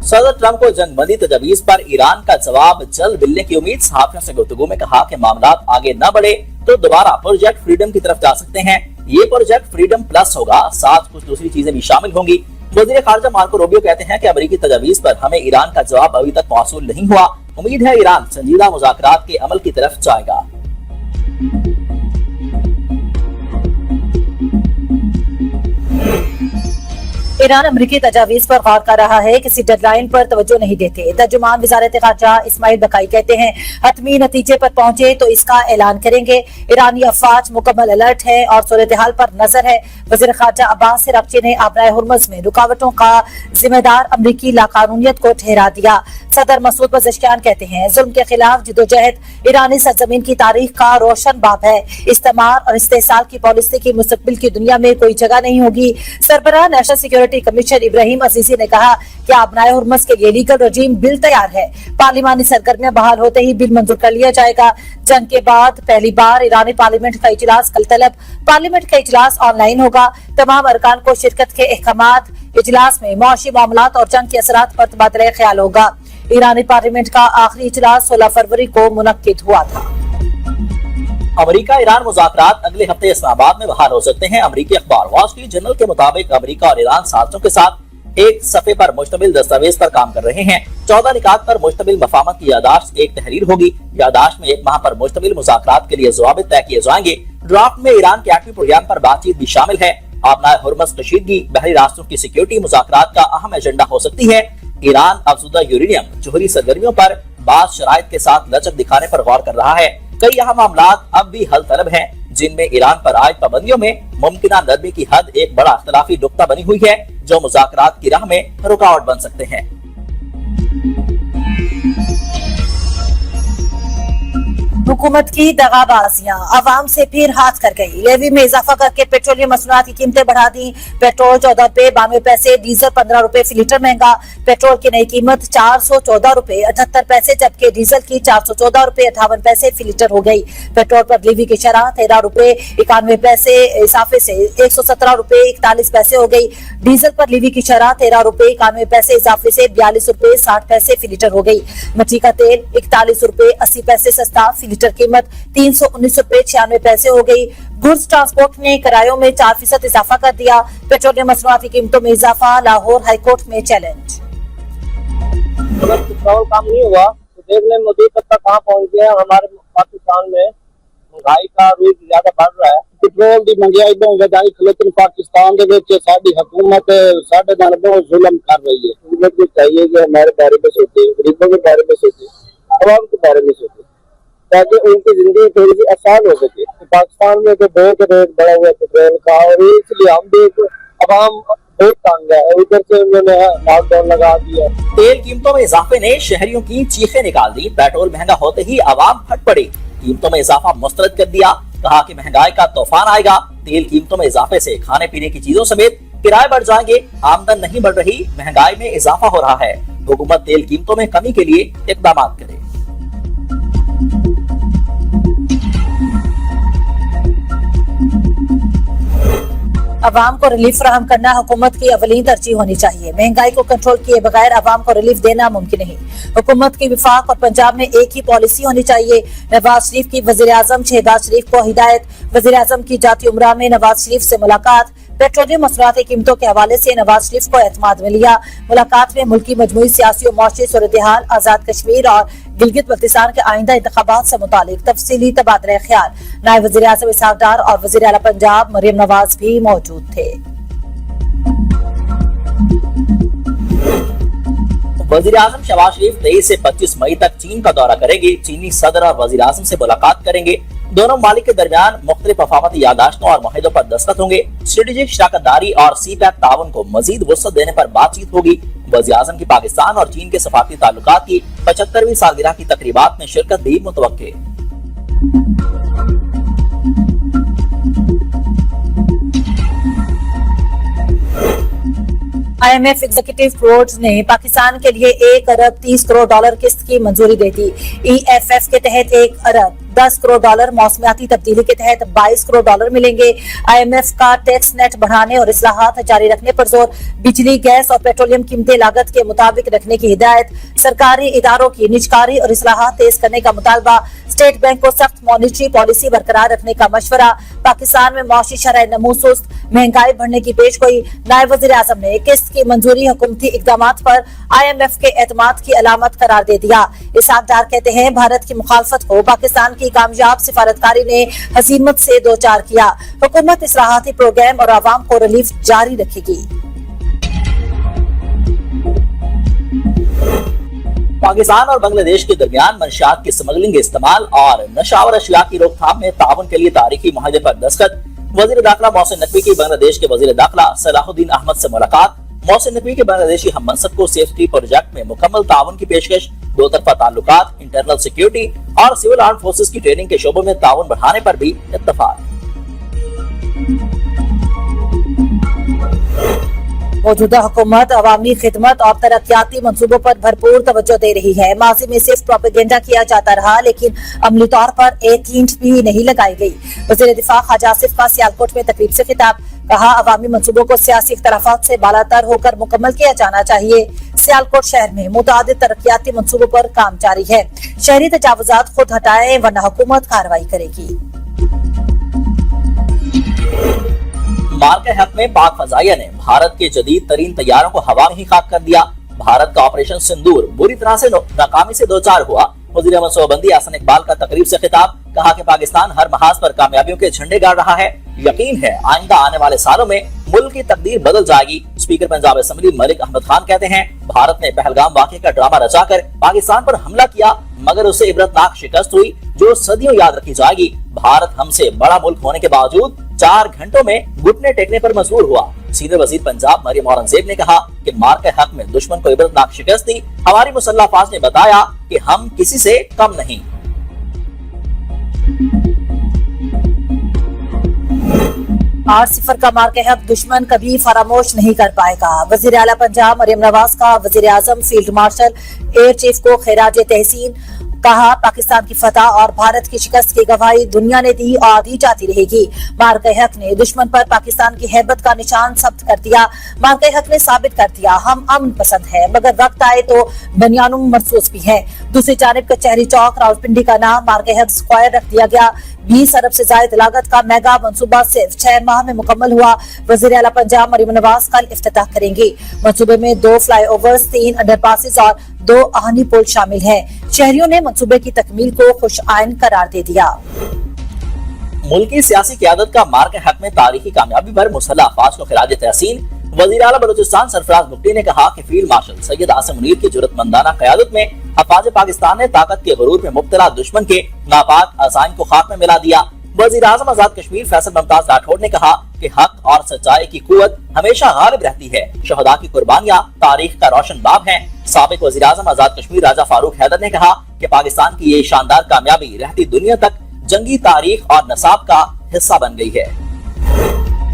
सदर ट्रंप को जंगबंदी तजवीज पर ईरान का जवाब जल्द मिलने की उम्मीद। सहाफियों से गुफ्तगू में कहा कि मामला आगे न बढ़े तो दोबारा प्रोजेक्ट फ्रीडम की तरफ जा सकते हैं। ये प्रोजेक्ट फ्रीडम प्लस होगा, साथ कुछ दूसरी चीजें भी शामिल होंगी। वज़ीर खारजा मार्को रूबियो कहते हैं कि अमेरिकी तजवीज पर हमें ईरान का जवाब अभी तक मौसूल नहीं हुआ। उम्मीद है ईरान संजीदा मुज़ाकरात के अमल की तरफ जाएगा। ईरान अमरीकी तजावीज़ पर गौर कर रहा है, किसी डेडलाइन पर तवज्जो नहीं देते। तर्जुमान वज़ारत ख़ारजा इस्माइल बकाई कहते हैं, हतमी नतीजे पर पहुंचे तो इसका ऐलान करेंगे। ईरानी अफवाज मुकम्मल अलर्ट है और सूरत हाल पर नजर है। वज़ीर ख़ारजा अब्बास अराग़ची ने आबराए हुर्मुज़ में रुकावटों का जिम्मेदार अमरीकी लाकानूनियत को ठहरा दिया। सदर मसूद पज़ेश्कियान कहते हैं, जुल्म के खिलाफ जिदोजहद ईरानी सरजमीन की तारीख का रोशन बाब है। इस्तेमार और इस्तेसाल की पॉलिसी की मुस्तकबिल की दुनिया में कोई जगह नहीं होगी। सरबराह national security commission Ibrahim Azizi ने कहा कि आबराए हुर्मुज़ के लिए लीगल रजीम बिल तैयार है। पार्लिमानी सरगर्मियां बहाल होते ही बिल मंजूर कर लिया जाएगा। जंग के बाद पहली बार ईरानी पार्लियामेंट का इजलास कल तलब। पार्लियामेंट का इजलास ऑनलाइन होगा। तमाम अरकान को शिरकत के अहकामात। इजलास में मुआशी मामलात और जंग के असरात पर तबादला ख्याल होगा। ईरानी पार्लियामेंट का आखिरी इजलास 16 फरवरी को मुनक्किद हुआ था। अमेरिका ईरान मुज़ाकरात अगले हफ्ते इस्लामाबाद में बहाल हो सकते हैं। अमेरिकी अखबार वॉल स्ट्रीट जर्नल के मुताबिक अमेरिका और ईरान साजिशों के साथ एक सफ़े पर मुश्तमिल दस्तावेज पर काम कर रहे हैं। 14 निकात पर मुश्तमिल मफाहमत की यादाश्त एक तहरीर होगी। यादाश्त में 1 माह पर मुश्तमिल मुज़ाकरात के लिए ज़वाबित तय किए जाएंगे। ड्राफ्ट में ईरान के एटमी प्रोग्राम पर बातचीत भी शामिल है। आबनाए हुर्मुज़ कशीदगी, बहरी रास्तों की सिक्योरिटी मुज़ाकरात का अहम एजेंडा हो सकती है। ईरान अफजुदा यूरेनियम जोहरी सरगर्मियों पर बाज़ शराइत के साथ लचक दिखाने पर गौर कर रहा है। कई अहम मामलात अब भी हल तलब हैं, जिनमें ईरान पर आयद पाबंदियों में मुमकिना नरमी की हद एक बड़ा इख्तलाफी नुक्ता बनी हुई है, जो मुज़ाकरात की राह में रुकावट बन सकते हैं। हुकूमत की दगाबाजियां अवाम से फिर हाथ कर गई। लेवी में इजाफा करके पेट्रोलियम मसनूआत की कीमतें बढ़ा दी। पेट्रोल 14 रुपए 92 पैसे, डीजल 15 रुपए फी लीटर महंगा। पेट्रोल की नई कीमत 414 रुपए 78 पैसे, जबकि डीजल की 414 रुपए 58 पैसे फी लीटर हो गई। पेट्रोल पर लीवी की शरह 13 रुपए 91 पैसे इजाफे से 117 रुपए 41 पैसे हो गई। डीजल पर लीवी की शरह 13 रुपए 91 पैसे इजाफे से 42 रुपए 60 पैसे फी लीटर हो गई। मट्टी का तेल 41 रुपए 80 पैसे सस्ता, फी लीटर कीमत 319 रुपए 96 पैसे हो गई। गुड्स ट्रांसपोर्ट ने किरायों में 4% इजाफा कर दिया। पेट्रोलियम मसनूआत की कीमतों में इजाफा, लाहौर हाईकोर्ट में चैलेंज। अगर पेट्रोल कम नहीं हुआ तो देख लें मोदी तक कहाँ पहुँच गया। हमारे पाकिस्तान में महंगाई का रूप ज्यादा बढ़ रहा है। पेट्रोल की महंगाई बहुत वधाई लेकिन पाकिस्तान के साड़ी हुकूमत साढ़े बहुत जुल्म कर रही है। उनको चाहिए कि हमारे बारे में सोचे, गरीबों के बारे में सोचे, अवाम के बारे में सोचे, ताकि उनकी जिंदगी थोड़ी सी आसान हो सके। तो पाकिस्तान में तो बहुत रेट बढ़ा हुआ है पेट्रोल का, और इसलिए हम भी अवाम बहुत तंग है। उधर से उन्होंने लॉकडाउन लगा दिया। तेल कीमतों में इजाफे ने शहरियों की चीखें निकाल दी। पेट्रोल महंगा होते ही अवाम फट पड़ी, कीमतों में इजाफा मुस्तरद कर दिया। कहा कि महंगाई का तूफान आएगा। तेल कीमतों में इजाफे से खाने पीने की चीजों समेत किराए बढ़ जाएंगे। आमदन नहीं बढ़ रही, महंगाई में इजाफा हो रहा है। हुकूमत तेल कीमतों में कमी के लिए इक़दाम करे। अवाम को रिलीफ फराहम करना हुकूमत की अवलीन तरजीह होनी चाहिए। महंगाई को कंट्रोल किए बगैर अवाम को रिलीफ देना मुमकिन नहीं। हुकूमत की विफाक और पंजाब में एक ही पॉलिसी होनी चाहिए। नवाज शरीफ की वज़ीर आज़म शहबाज शरीफ को हिदायत। वज़ीर आज़म की जाती उमरा में नवाज शरीफ से मुलाकात। पेट्रोलियम मसनूआत की कीमतों के हवाले से नवाज शरीफ को एतमाद में लिया। मुलाकात में मुल्की मजमूई सियासी और मुआशी सूरत हाल, आजाद कश्मीर और गिलगित बल्तिस्तान के आइंदा इंतखाबात से मुतालिक तफसीली तबादला ख्याल। नायब वज़ीर आज़म इसहाक डार और वज़ीर आला पंजाब मरियम नवाज भी मौजूद थे। वज़ीर आज़म शहबाज शरीफ 23 से 25 मई तक चीन का दौरा करेंगे। चीनी सदर और वज़ीर आज़म से मुलाकात करेंगे। दोनों ममालिक के दरमियान मुख्तलिफ वफाकती यादाश्तों और मुआहिदों पर दस्तखत होंगे। स्ट्रेटेजिक शराकतदारी और सी-पैक ताउन को मजीद वसअत देने पर बातचीत होगी। वज़ीर आज़म की पाकिस्तान और चीन के सफारती ताल्लुकात की 75वीं सालगिरह की तकरीबात में शिरकत भी मुतवक्के। IMF एग्जीक्यूटिव बोर्ड ने पाकिस्तान के लिए $1 अरब 30 करोड़ किस्त की मंजूरी दे दी। EFF के तहत $1 अरब $10 करोड़, मौसमियाती तब्दीली के तहत $22 करोड़ मिलेंगे। IMF का टैक्स नेट बढ़ाने और इस्लाहात जारी रखने पर जोर, बिजली, गैस और पेट्रोलियम कीमतें लागत के मुताबिक रखने की हिदायत, सरकारी इदारों की निजकारी और इस्लाहात तेज करने का मुतालबा, स्टेट बैंक को सख्त मॉनिटरी पॉलिसी बरकरार रखने का मशवरा, पाकिस्तान में मौशी शरह नमू सुस्त, महंगाई बढ़ने की पेशगोई। नायब वज़ीर आज़म ने किस्त की मंजूरी हुकूमती इक़दामात पर IMF के एतमाद की अलामत करार दे दिया। इसहाक डार कहते हैं, भारत की मुखालफत को पाकिस्तान की कामयाब सिफारतकारी ने हजीमत से दो चार किया। हुकूमत इस्लाहाती प्रोग्राम और आवाम को रिलीफ जारी रखेगी। पाकिस्तान और बांग्लादेश के दरमियान मंशियात की स्मगलिंग, इस्तेमाल और नशावर अशिया की रोकथाम में ताउन के लिए तारीखी मुआहदे पर दस्तखत। वजीर दाखिला मोहसिन नकवी की बांग्लादेश के वजीर दाखिला सलाहुद्दीन अहमद से मुलाकात। मोहसिन नकवी के बांग्लादेशी हम मनसब को सेफ्टी प्रोजेक्ट में मुकम्मल ताउन की पेशकश। दो तरफा ताल्लुकात, इंटरनल सिक्योरिटी और सिविल आर्म फोर्सेस की ट्रेनिंग के शोबों में ताउन बढ़ाने पर भी इत्तफाक। मौजूदा हुकूमत अवामी खिदमत और तरक्याती मंसूबों पर भरपूर तवज्जो दे रही है। माजी में सिर्फ प्रोपेगेंडा किया जाता रहा, लेकिन अमली तौर पर एक ईंट भी नहीं लगाई गई। वज़ीर दिफा ख्वाजा आसिफ का सियालकोट में तकरीब से खिताब, कहा अवामी मंसूबों को सियासी इख्तलाफात से बालातर होकर मुकम्मल किया जाना चाहिए। सियालकोट शहर में मुतादिद तरक्याती मंसूबों पर काम जारी है। शहरी तजावुजात खुद हटाएं वरना हुकूमत कार्रवाई करेगी। मार्के हक में पाक फजाइया ने भारत के जदीद तरीन तैयारों को हवा में ही खाक कर दिया। भारत का ऑपरेशन सिंदूर बुरी तरह से नाकामी से दो चार हुआ। वज़ीर मनसूबाबंदी हसन इकबाल का तकरीब से खिताब, कहा कि पाकिस्तान हर महाज पर कामयाबियों के झंडे गाड़ रहा है। यकीन है आइंदा आने वाले सालों में मुल्क की तकदीर बदल जाएगी। स्पीकर पंजाब असेंबली मलिक अहमद खान कहते हैं, भारत ने पहलगाम वाक़े का ड्रामा रचाकर पाकिस्तान पर हमला किया, मगर उसे इबरतनाक शिकस्त हुई जो सदियों याद रखी जाएगी। भारत हमसे बड़ा मुल्क होने के बावजूद 4 घंटों में घुटने टेकने पर मजबूर हुआ। सीनियर वजीर पंजाब मरियम औरंगजेब ने कहा कि मार्के हक में दुश्मन को इबरतनाक शिकस्त दी। हमारी मुसल्लह अफवाज ने बताया कि हम किसी से कम नहीं। R0 का मार्के हक दुश्मन कभी फरामोश नहीं कर पाएगा। वजीर आला पंजाब मरियम नवाज का वजीर आजम, फील्ड मार्शल, एयर चीफ को खैराज तहसीन। कहा पाकिस्तान की फतह और भारत की शिकस्त की गवाही दुनिया ने दी और दी जाती रहेगी। मार्के हक ने दुश्मन पर पाकिस्तान की हैबत का निशान साबित कर दिया। मार्के हक ने साबित कर दिया हम अमन पसंद है, मगर वक्त आए तो बनियानुम मरसूस भी है। दूसरी जानिब कचहरी चौक रावलपिंडी का नाम मार्के हक स्क्वायर रख दिया गया। 20 अरब से ज्यादा लागत का मेगा मंसूबा सिर्फ 6 माह में मुकम्मल हुआ। वजीर आला पंजाब मरियम नवाज कल इफ्तिताह करेंगी। मंसूबे में 2 फ्लाईओवर्स, 3 अंडरपासेस और 2 आहनी पुल शामिल है। शहरियों ने मंसूबे की तकमील को खुश आइन करार दे दिया। मुल्की सियासी क़यादत का मार्के हक में तारीखी कामयाबी पर मुसल्लह अफवाज को खिराज तहसीन। वज़ीर आला बलूचिस्तान सरफराज मुफ्ती ने कहा कि फील्ड मार्शल सैयद आसिम मुनीर की जुर्रतमंदाना क़यादत में अफवाज पाकिस्तान ने ताकत के गुरूर में मुब्तला दुश्मन के नापाक अज़ाइम को खाक में मिला दिया। वज़ीर आज़म आज़ाद कश्मीर फैसल मुमताज राठौड़ ने कहा कि हक और सच्चाई की कुव्वत हमेशा गालिब रहती है। शहदा की कुर्बानियां तारीख का रोशन बाब हैं। साबिक वज़ीर आज़म आज़ाद कश्मीर राजा फारूक हैदर ने कहा कि पाकिस्तान की ये शानदार कामयाबी रहती दुनिया तक जंगी तारीख और नसाब का हिस्सा बन गई है।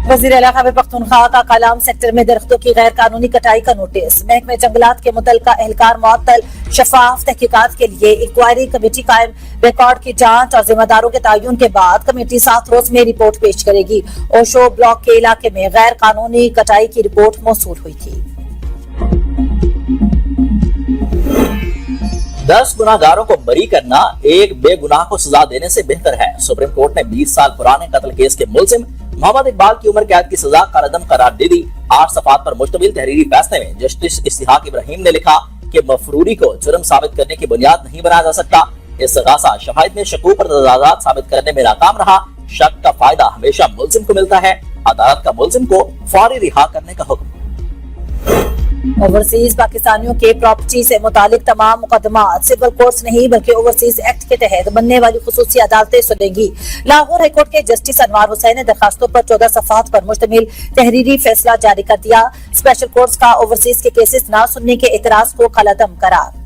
वज़ीर आला खैबर पख्तूनख्वा का कलाम सेक्टर में दरख्तों की गैर कानूनी कटाई का नोटिस। महकमे जंगलात के मुतल्लिका एहलकार मुअत्तल। शफाफ तहकीकात के लिए इंक्वायरी कमेटी कायम। रिकॉर्ड की जांच और जिम्मेदारों के तयन के बाद कमेटी 7 रोज में रिपोर्ट पेश करेगी। ओशो ब्लॉक के इलाके में गैर कानूनी कटाई की रिपोर्ट मौसूल हुई थी। 10 गुनाहगारों को बरी करना एक बेगुनाह को सजा देने से बेहतर है। सुप्रीम कोर्ट ने 20 साल पुराने कत्ल केस के मुलजिम मोहम्मद इकबाल की उम्र कैद की सजा कालअदम करार दे दी। 8 सफ़ात पर मुश्तमिल तहरीरी फैसले में जस्टिस इस्तिहाक इब्राहिम ने लिखा कि मफरूरी को जुर्म साबित करने की बुनियाद नहीं बनाया जा सकता। इस्तिगासा शवाहिद में शकूक पर तजादात साबित करने में नाकाम रहा। शक का फायदा हमेशा मुलजिम को मिलता है। अदालत का मुलजिम को फौरी रिहा करने का हुक्म। ओवरसीज पाकिस्तानियों के प्रॉपर्टी से मुतालिक तमाम मुकदमात सिविल कोर्ट्स नहीं बल्कि ओवरसीज एक्ट के तहत बनने वाली खुसूसी अदालतें सुनेंगी। लाहौर हाईकोर्ट के जस्टिस अनवार हुसैन ने दरखास्तों पर 14 सफ़ात पर मुश्तमिल तहरीरी फैसला जारी कर दिया। स्पेशल कोर्ट्स का ओवरसीज के केसेस न सुनने के एतराज को कलअदम करार।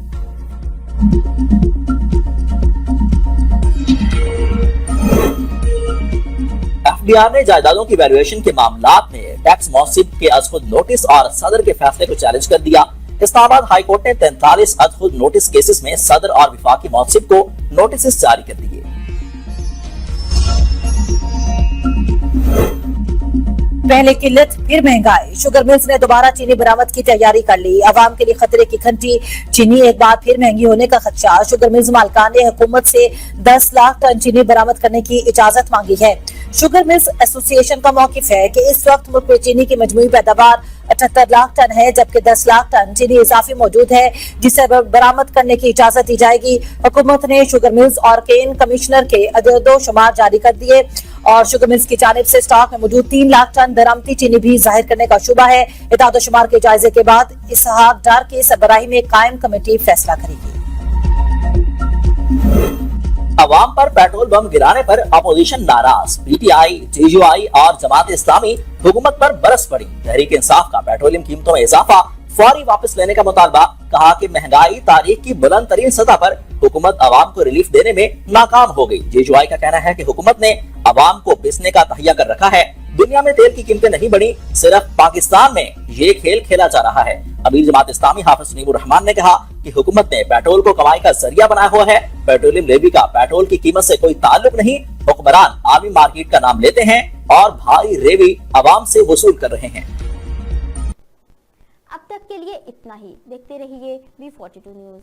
एफडीआर ने जायदादों की वैल्यूएशन के मामलात में टैक्स मौसिब के अज़खुद नोटिस और सदर के फैसले को चैलेंज कर दिया। इस्लामाबाद हाई कोर्ट ने 43 अज़खुद नोटिस केसेस में सदर और विफाकी मौसिब को नोटिस जारी कर दिए। पहले किल्लत फिर महंगाई। शुगर मिल्स ने दोबारा चीनी बरामद की तैयारी कर ली। आवाम के लिए खतरे की घंटी। चीनी एक बार फिर महंगी होने का खदशा। शुगर मिल्स मालिकान ने हुकूमत से 10 लाख टन चीनी बरामद करने की इजाजत मांगी है। शुगर मिल्स एसोसिएशन का मौकिफ है कि इस वक्त मुल्क में चीनी की मजमूई पैदावार 78 लाख टन है, जबकि 10 लाख टन चीनी इजाफी मौजूद है, जिसे बरामद करने की इजाजत दी जाएगी। हुकूमत ने शुगर मिल्स और केन कमिश्नर के अददो शुमार जारी कर दिए और शुगर मिल्स की जानिब से स्टॉक में मौजूद 3 लाख टन दरामती चीनी भी जाहिर करने का शुबा है। इतादो शुमार के जायजे के बाद इसहाक डार की सरबराही में कायम कमेटी फैसला करेगी। अवाम पर पेट्रोल बम गिराने पर अपोजिशन नाराज। पीटीआई, टीयूआई और जमात इस्लामी हुकूमत पर बरस पड़ी। तहरीक इंसाफ का पेट्रोलियम कीमतों में इजाफा फौरी वापस लेने का मुतालबा। कहा कि महंगाई तारीख की बुलंद तरीन सतह पर हुकूमत अवाम को रिलीफ देने में नाकाम हो गई। टीयूआई का कहना है कि हुकूमत ने अवाम को पिसने का तहिया कर रखा है। दुनिया में तेल की कीमतें नहीं बढ़ी, सिर्फ पाकिस्तान में ये खेल खेला जा रहा है। अमीर जमात इस्लामी हाफिज सलीमुर रहमान ने कहा कि हुकूमत ने पेट्रोल को कमाई का जरिया बनाया हुआ है। पेट्रोलियम लेवी का पेट्रोल की कीमत से कोई ताल्लुक नहीं। हुक्मरान आर्मी मार्केट का नाम लेते हैं और भारी रेवी अवाम से वसूल कर रहे हैं। अब तक के लिए इतना ही। देखते रहिए V42 न्यूज़।